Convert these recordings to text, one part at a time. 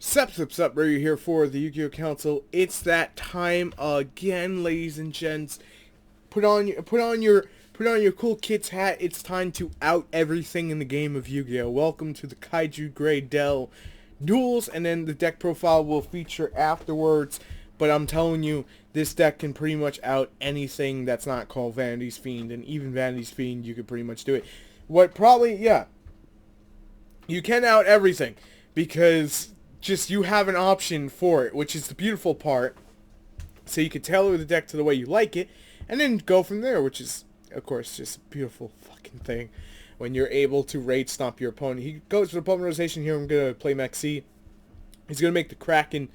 Sup, Ryu here for the Yugioh Council. It's that time again, ladies and gents. Put on your cool kid's hat. It's time to out everything in the game of Yu-Gi-Oh! Welcome to the Kaiju Graydle Duels, and then the deck profile will feature afterwards. But I'm telling you, this deck can pretty much out anything that's not called Vanity's Fiend, and even Vanity's Fiend, you could pretty much do it. You can out everything, because just you have an option for it, which is the beautiful part. So you can tailor the deck to the way you like it, and then go from there, which is, of course, just a beautiful fucking thing when you're able to raid stomp your opponent. He goes for the opponent rotation here. I'm going to play Maxi. He's going to make the Kraken.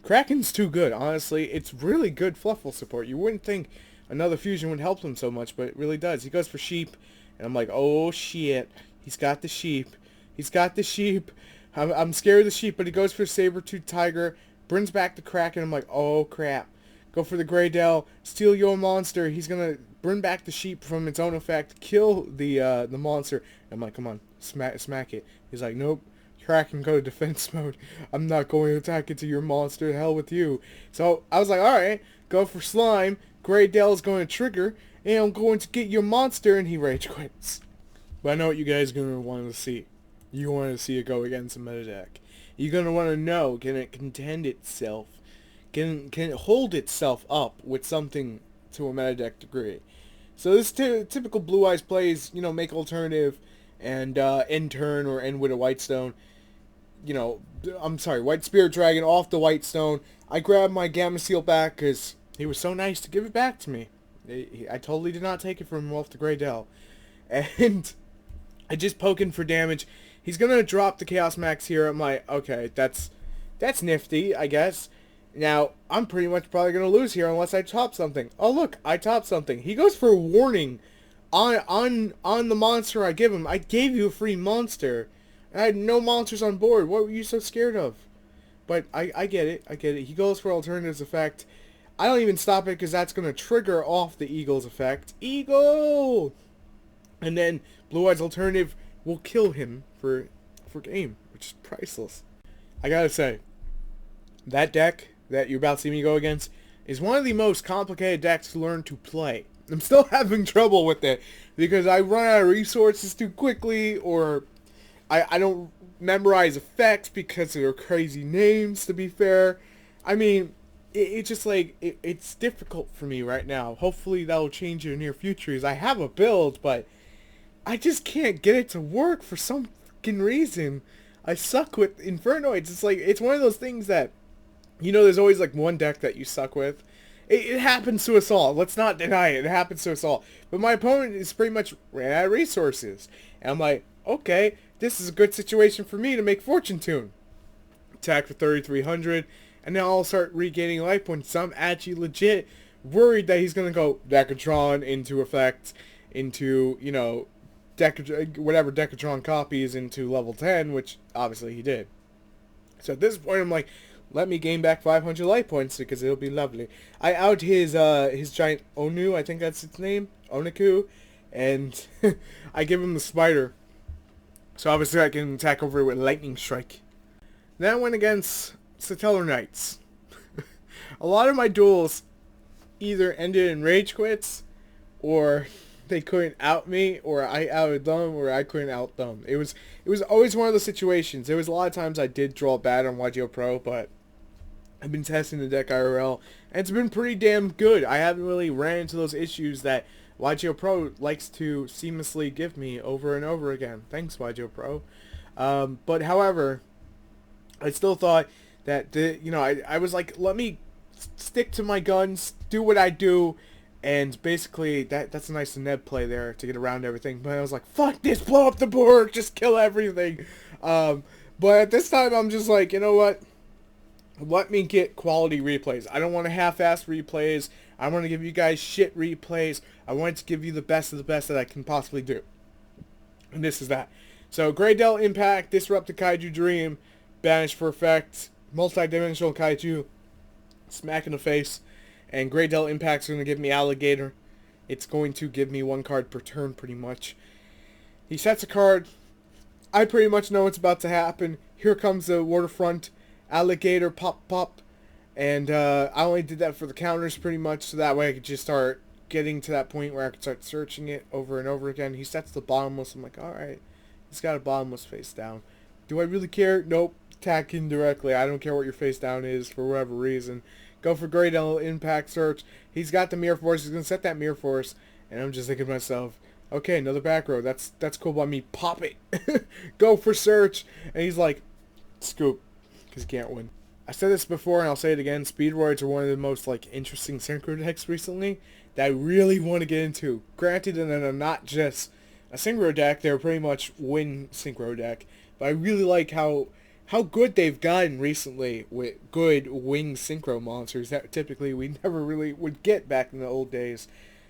Kraken's too good, honestly. It's really good Fluffle support. You wouldn't think another fusion would help him so much, but it really does. He goes for Sheep, and I'm like, oh shit. He's got the Sheep. He's got the Sheep. I'm scared of the Sheep, but he goes for Saber-Tooth Tiger, brings back the Kraken. I'm like, oh crap. Go for the Graydle, steal your monster. He's gonna bring back the Sheep from its own effect, kill the monster. I'm like, come on, smack it. He's like, nope. Kraken, go to defense mode. I'm not going to attack into your monster. Hell with you. So I was like, all right, go for Slime. Graydale is going to trigger, and I'm going to get your monster, and he rage quits. But I know what you guys are going to want to see. You want to see it go against a meta deck. You're going to want to know, can it contend itself? Can it hold itself up with something to a meta deck degree? So this typical Blue Eyes plays, make alternative and end turn or end with a White Stone. White Spirit Dragon off the White Stone. I grabbed my Gamma Seal back because he was so nice to give it back to me. I totally did not take it from him off the Graydale. And I just poke in for damage. He's going to drop the Chaos Max here. I'm like, okay, that's nifty, I guess. Now, I'm pretty much probably going to lose here unless I top something. Oh, look, I top something. He goes for a warning on the monster I give him. I gave you a free monster. I had no monsters on board. What were you so scared of? But I get it. I get it. He goes for Alternative's effect. I don't even stop it because that's going to trigger off the Eagle's effect. Eagle! And then Blue Eyes Alternative will kill him for game, which is priceless. I gotta say, that deck that you're about to see me go against is one of the most complicated decks to learn to play. I'm still having trouble with it because I run out of resources too quickly, or I don't memorize effects because they're crazy names, to be fair. I mean, it's just like, it's difficult for me right now. Hopefully that'll change in the near future, as I have a build, but I just can't get it to work for some fucking reason. I suck with Infernoids. It's like, it's one of those things that, there's always like one deck that you suck with. It happens to us all. Let's not deny it. It happens to us all. But my opponent is pretty much ran out of resources. And I'm like, okay, this is a good situation for me to make Fortune Tune. Attack for 3,300. And now I'll start regaining life points. So I'm actually legit worried that he's going to go Decatron into effect, into, Decatron copies into level 10, which obviously he did. So at this point, I'm like, let me gain back 500 life points because it'll be lovely. I out his giant Onu, I think that's its name, Oniku, and I give him the spider. So obviously I can attack over it with Lightning Strike. Then I went against Satellar Knights. A lot of my duels either ended in rage quits, or they couldn't out me, or I outed them, or I couldn't out them. It was always one of those situations. There was a lot of times I did draw bad on YGO Pro, but I've been testing the deck IRL, and it's been pretty damn good. I haven't really ran into those issues that YGO Pro likes to seamlessly give me over and over again. Thanks, YGO Pro. But however, I still thought that, I was like, let me stick to my guns, do what I do. And basically, that's a nice Ned play there to get around everything. But I was like, fuck this, blow up the board, just kill everything. But at this time, I'm just like, you know what? Let me get quality replays. I don't want to half-ass replays. I want to give you guys shit replays. I want to give you the best of the best that I can possibly do. And this is that. So, Graydale Impact, Disrupt the Kaiju Dream, Banish for Effect, Multi-Dimensional Kaiju, Smack in the Face. And Graydale Impact's going to give me Alligator. It's going to give me one card per turn, pretty much. He sets a card. I pretty much know what's about to happen. Here comes the Waterfront. Alligator, pop, pop. And I only did that for the counters pretty much, so that way I could just start getting to that point where I could start searching it over and over again. He sets the bottomless. I'm like, alright, he's got a bottomless face down. Do I really care? Nope. Attack indirectly. I don't care what your face down is for whatever reason. Go for Graydle, impact search. He's got the mirror force. He's going to set that mirror force. And I'm just thinking to myself, okay, another back row. That's cool by me. Pop it. Go for search. And he's like, scoop. Because he can't win. I said this before and I'll say it again. Speedroids are one of the most interesting synchro decks recently that I really want to get into. Granted that they're not just a synchro deck. They're pretty much win synchro deck. But I really like how good they've gotten recently with good wing synchro monsters that typically we never really would get back in the old days.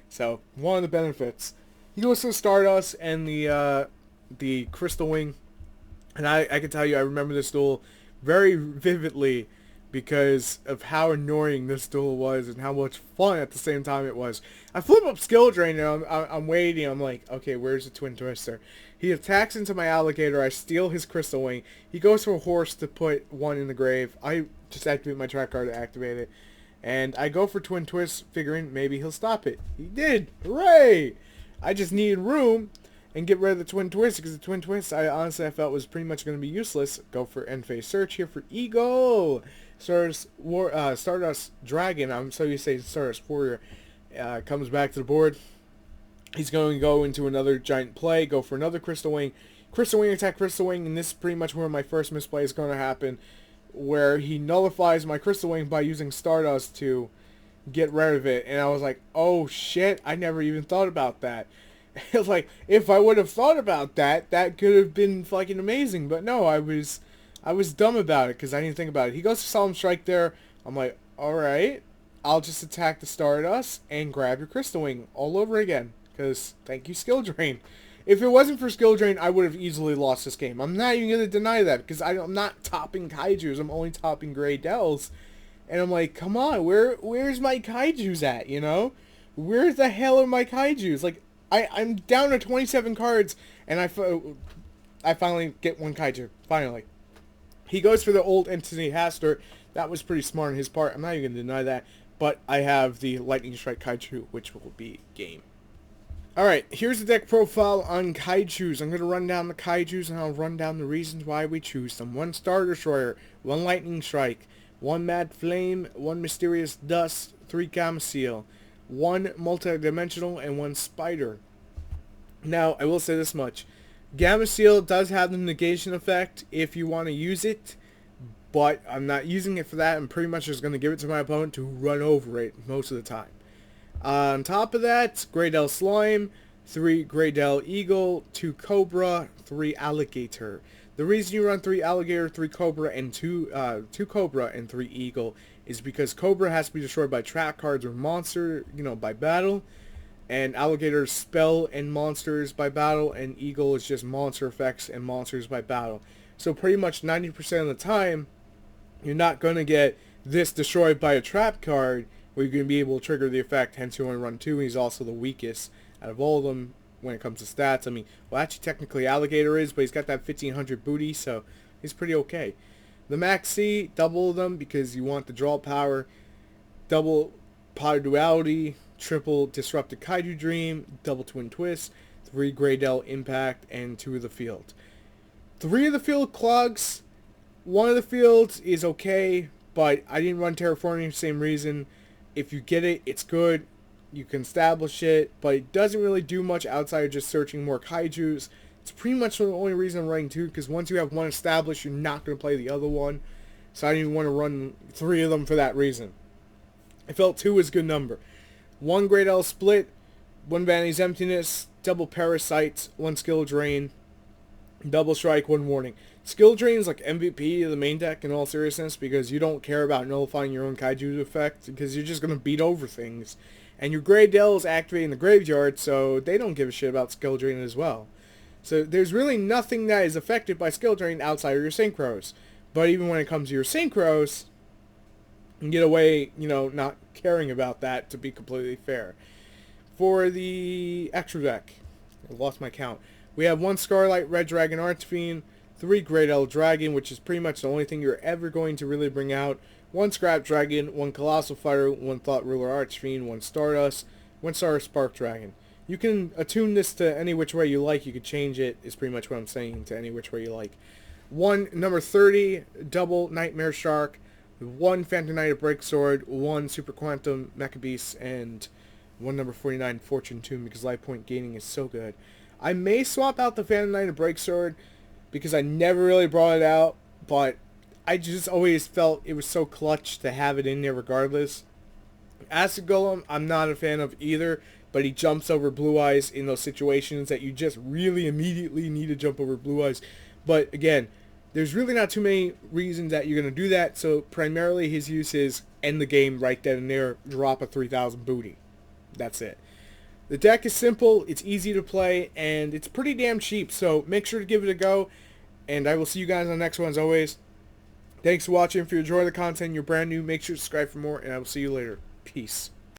So, one of the benefits. He goes to Stardust and the Crystal Wing. And I can tell you, I remember this duel very vividly because of how annoying this duel was and how much fun at the same time it was. I flip up Skill Drain and I'm waiting. I'm like, okay, where's the Twin Twister? He attacks into my Alligator. I steal his Crystal Wing. He goes for a horse to put one in the grave. I just activate my track card to activate it. And I go for Twin Twist, figuring maybe he'll stop it. He did! Hooray! I just needed room and get rid of the Twin Twist, because the Twin Twist I felt was pretty much going to be useless. Go for End Phase Search here for Ego! Stardust Dragon, I'm so used to saying Stardust Warrior, comes back to the board. He's going to go into another giant play, go for another Crystal Wing. Crystal Wing attack Crystal Wing, and this is pretty much where my first misplay is going to happen, where he nullifies my Crystal Wing by using Stardust to get rid of it. And I was like, oh shit, I never even thought about that. It's like, if I would have thought about that, that could have been fucking amazing. But no, I was dumb about it because I didn't think about it. He goes to Solemn Strike there. I'm like, alright, I'll just attack the Stardust and grab your Crystal Wing all over again. Because, thank you, Skill Drain. If it wasn't for Skill Drain, I would have easily lost this game. I'm not even going to deny that, because I'm not topping Kaijus. I'm only topping Graydels. And I'm like, come on, where's my Kaijus at, you know? Where the hell are my Kaijus? Like, I'm down to 27 cards, and I finally get one Kaiju. Finally. He goes for the old Entity Haster. That was pretty smart on his part. I'm not even going to deny that. But I have the Lightning Strike Kaiju, which will be game. Alright, here's the deck profile on Kaijus. I'm going to run down the Kaijus and I'll run down the reasons why we choose them. 1 Star Destroyer, 1 Lightning Strike, 1 Mad Flame, 1 Mysterious Dust, 3 Gamma Seal, 1 Multi-Dimensional, and 1 Spider. Now, I will say this much. Gamma Seal does have the negation effect if you want to use it, but I'm not using it for that. I'm pretty much just going to give it to my opponent to run over it most of the time. On top of that, Graydle Slime, 3 Graydle Eagle, 2 Cobra, 3 Alligator. The reason you run 3 Alligator, 3 Cobra, and 2 Cobra and 3 Eagle is because Cobra has to be destroyed by trap cards or monster, by battle. And Alligator spell and monsters by battle, and Eagle is just monster effects and monsters by battle. So pretty much 90% of the time, you're not going to get this destroyed by a trap card, where you're going to be able to trigger the effect, hence you only run 2, and he's also the weakest out of all of them when it comes to stats. I mean, well, actually, technically Alligator is, but he's got that 1500 booty, so he's pretty okay. The Max C, double them because you want the draw power, double Power Duality, triple Disrupted Kaiju Dream, double Twin Twist, 3 Graydle Impact, and 2 of the field. 3 of the field clogs, 1 of the fields is okay, but I didn't run Terraforming for the same reason. If you get it, it's good. You can establish it, but it doesn't really do much outside of just searching more Kaijus. It's pretty much the only reason I'm running 2, because once you have 1 established, you're not going to play the other one. So I didn't even want to run 3 of them for that reason. I felt 2 was a good number. 1 Graydle Split, 1 Vanity's Emptiness, double Parasites, 1 Skill Drain, double Strike, 1 Warning. Skill Drain is like MVP of the main deck in all seriousness, because you don't care about nullifying your own Kaiju effect, because you're just going to beat over things. And your Graydle is activating the graveyard, so they don't give a shit about Skill Drain as well. So there's really nothing that is affected by Skill Drain outside of your Synchros. But even when it comes to your Synchros, you get away, not caring about that, to be completely fair. For the extra deck, I lost my count. We have 1 Scarlight Red Dragon Archfiend, 3 Graydle Dragon, which is pretty much the only thing you're ever going to really bring out, 1 Scrap Dragon, 1 Colossal Fighter, 1 Thought Ruler Archfiend, 1 Stardust, 1 Star Spark Dragon. You can attune this to any which way you like. You could change it, is pretty much what I'm saying, to any which way you like. 1 number 30 Double Nightmare Shark, 1 Phantom Knight of Break Sword, 1 Super Quantum Mecha Beast, and 1 number 49 Fortune Tomb, because life point gaining is so good. I may swap out the Phantom Knight of Break Sword because I never really brought it out, but I just always felt it was so clutch to have it in there regardless. Acid Golem, I'm not a fan of either, but he jumps over Blue Eyes in those situations that you just really immediately need to jump over Blue Eyes. But again, there's really not too many reasons that you're going to do that, so primarily his use is end the game right then and there, drop a 3000 booty. That's it. The deck is simple, it's easy to play, and it's pretty damn cheap, so make sure to give it a go, and I will see you guys on the next one as always. Thanks for watching. If you enjoy the content and you're brand new, make sure to subscribe for more, and I will see you later. Peace.